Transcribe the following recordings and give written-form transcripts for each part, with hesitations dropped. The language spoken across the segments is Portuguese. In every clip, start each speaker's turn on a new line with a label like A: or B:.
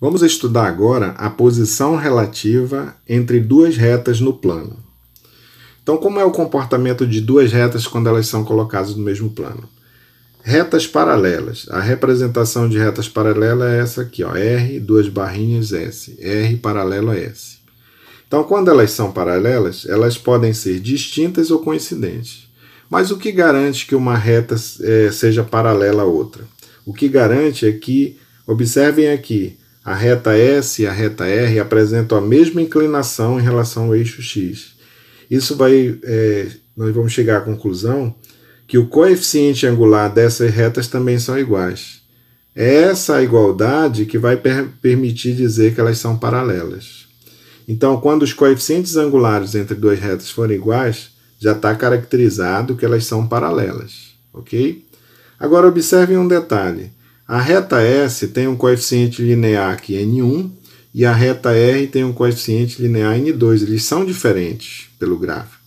A: Vamos estudar agora a posição relativa entre duas retas no plano. Então, como é o comportamento de duas retas quando elas são colocadas no mesmo plano? Retas paralelas. A representação de retas paralelas é essa aqui, ó, R, duas barrinhas, S. R paralelo a S. Então, quando elas são paralelas, elas podem ser distintas ou coincidentes. Mas o que garante que uma reta seja paralela à outra? O que garante é que, observem aqui, a reta S e a reta R apresentam a mesma inclinação em relação ao eixo X. Isso nós vamos chegar à conclusão que o coeficiente angular dessas retas também são iguais. É essa igualdade que vai permitir dizer que elas são paralelas. Então, quando os coeficientes angulares entre duas retas forem iguais, já está caracterizado que elas são paralelas, ok? Agora, observem um detalhe. A reta S tem um coeficiente linear aqui, N1, e a reta R tem um coeficiente linear N2. Eles são diferentes pelo gráfico.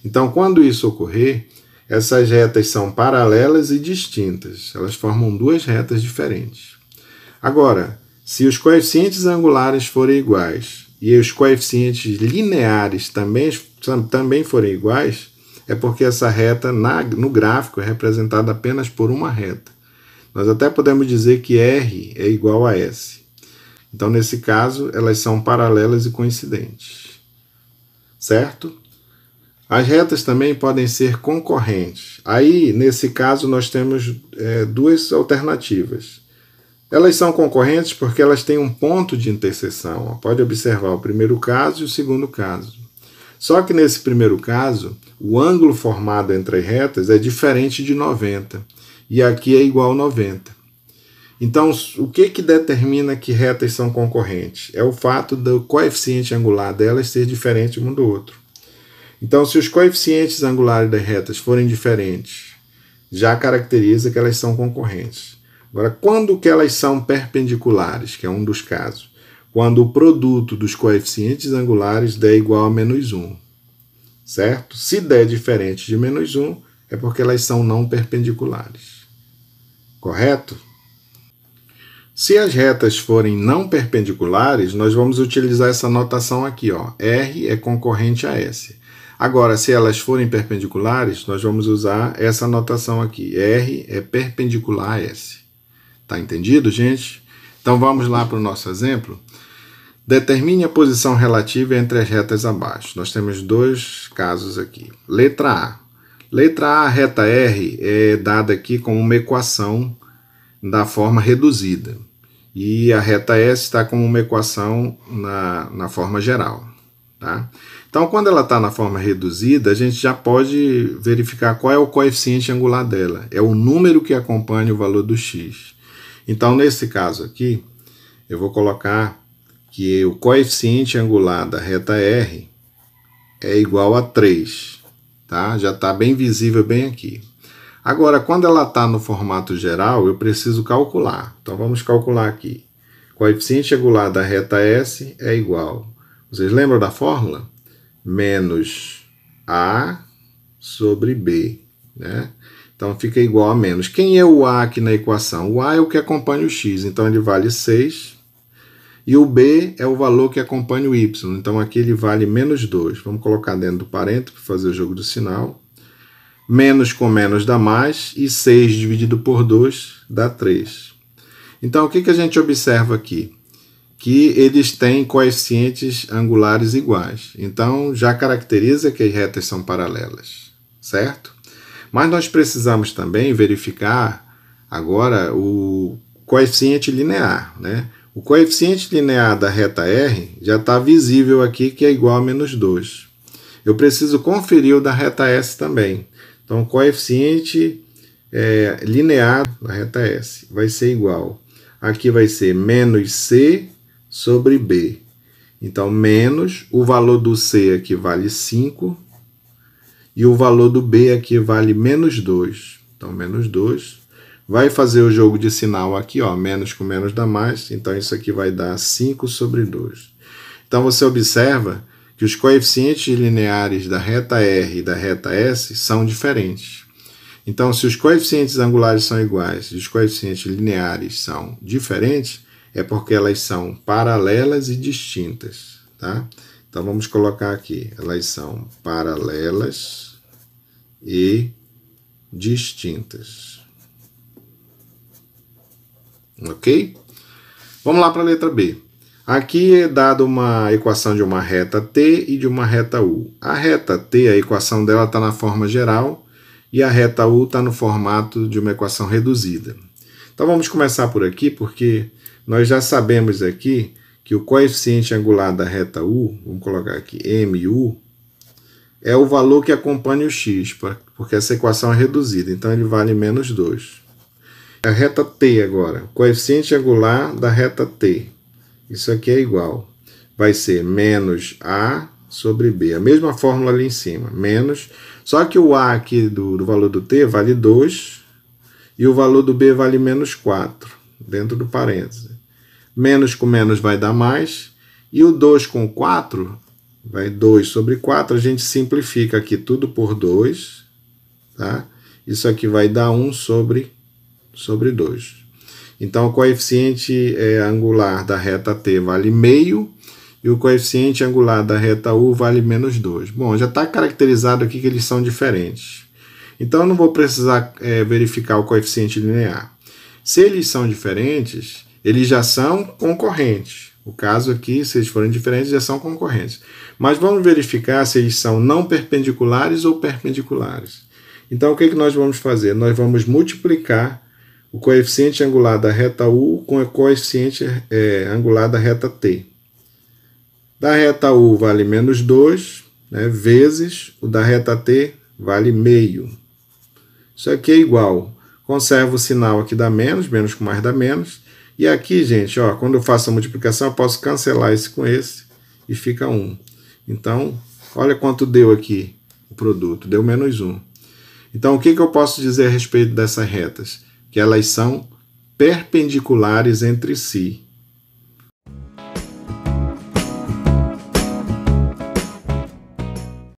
A: Então, quando isso ocorrer, essas retas são paralelas e distintas. Elas formam duas retas diferentes. Agora, se os coeficientes angulares forem iguais e os coeficientes lineares também forem iguais, é porque essa reta no gráfico é representada apenas por uma reta. Nós até podemos dizer que R é igual a S. Então, nesse caso, elas são paralelas e coincidentes. Certo? As retas também podem ser concorrentes. Aí, nesse caso, nós temos duas alternativas. Elas são concorrentes porque elas têm um ponto de interseção. Pode observar o primeiro caso e o segundo caso. Só que nesse primeiro caso, o ângulo formado entre as retas é diferente de 90. E aqui é igual a 90. Então, o que determina que retas são concorrentes? É o fato do coeficiente angular delas ser diferente um do outro. Então, se os coeficientes angulares das retas forem diferentes, já caracteriza que elas são concorrentes. Agora, quando que elas são perpendiculares, que é um dos casos? Quando o produto dos coeficientes angulares der igual a -1. Certo? Se der diferente de -1, é porque elas são não perpendiculares. Correto? Se as retas forem não perpendiculares, nós vamos utilizar essa notação aqui, ó. R é concorrente a S. Agora, se elas forem perpendiculares, nós vamos usar essa notação aqui. R é perpendicular a S. Tá entendido, gente? Então vamos lá para o nosso exemplo. Determine a posição relativa entre as retas abaixo. Nós temos dois casos aqui. Letra A. Letra A, a reta R é dada aqui como uma equação da forma reduzida. E a reta S está como uma equação na forma geral. Tá? Então, quando ela está na forma reduzida, a gente já pode verificar qual é o coeficiente angular dela. É o número que acompanha o valor do x. Então, nesse caso aqui, eu vou colocar que o coeficiente angular da reta R é igual a 3. Tá? Já está bem visível bem aqui. Agora, quando ela está no formato geral, eu preciso calcular. Então, vamos calcular aqui. Coeficiente angular da reta S é igual. Vocês lembram da fórmula? Menos A sobre B. Né? Então, fica igual a menos. Quem é o A aqui na equação? O A é o que acompanha o X. Então, ele vale 6. E o B é o valor que acompanha o Y. Então, aqui ele vale -2. Vamos colocar dentro do parênteses para fazer o jogo do sinal. Menos com menos dá mais. E 6 dividido por 2 dá 3. Então, o que a gente observa aqui? Que eles têm coeficientes angulares iguais. Então, já caracteriza que as retas são paralelas. Certo? Mas nós precisamos também verificar agora o coeficiente linear, né? O coeficiente linear da reta R já está visível aqui, que é igual a -2. Eu preciso conferir o da reta S também. Então, o coeficiente linear da reta S vai ser igual. Aqui vai ser menos C sobre B. Então, menos o valor do C aqui vale 5 e o valor do B aqui vale -2. Então, -2. Vai fazer o jogo de sinal aqui, ó, menos com menos dá mais, então isso aqui vai dar 5 sobre 2. Então você observa que os coeficientes lineares da reta R e da reta S são diferentes. Então, se os coeficientes angulares são iguais e os coeficientes lineares são diferentes, é porque elas são paralelas e distintas, tá? Então vamos colocar aqui, elas são paralelas e distintas. Ok? Vamos lá para a letra B. Aqui é dada uma equação de uma reta T e de uma reta U. A reta T, a equação dela está na forma geral, e a reta U está no formato de uma equação reduzida. Então vamos começar por aqui, porque nós já sabemos aqui que o coeficiente angular da reta U, vamos colocar aqui MU, é o valor que acompanha o x, porque essa equação é reduzida, então ele vale menos 2. A reta T agora, coeficiente angular da reta T, isso aqui é igual, vai ser menos A sobre B, a mesma fórmula ali em cima, menos, só que o A aqui do valor do T vale 2, e o valor do B vale menos 4, dentro do parêntese. Menos com menos vai dar mais, e o 2 com 4, vai 2 sobre 4, a gente simplifica aqui tudo por 2, tá? Isso aqui vai dar 1 sobre 2. Então, o coeficiente angular da reta T vale meio, e o coeficiente angular da reta U vale menos 2. Bom, já está caracterizado aqui que eles são diferentes. Então, eu não vou precisar verificar o coeficiente linear. Se eles são diferentes, eles já são concorrentes. O caso aqui, se eles forem diferentes, já são concorrentes. Mas vamos verificar se eles são não perpendiculares ou perpendiculares. Então, o que nós vamos fazer? Nós vamos multiplicar o coeficiente angular da reta U com o coeficiente angular da reta T. Da reta U vale menos 2, né, vezes o da reta T vale meio. Isso aqui é igual. Conservo o sinal aqui dá menos, menos com mais dá menos. E aqui, gente, ó, quando eu faço a multiplicação, eu posso cancelar esse com esse e fica 1. Então, olha quanto deu aqui o produto, deu menos 1. Então, o que eu posso dizer a respeito dessas retas? Que elas são perpendiculares entre si.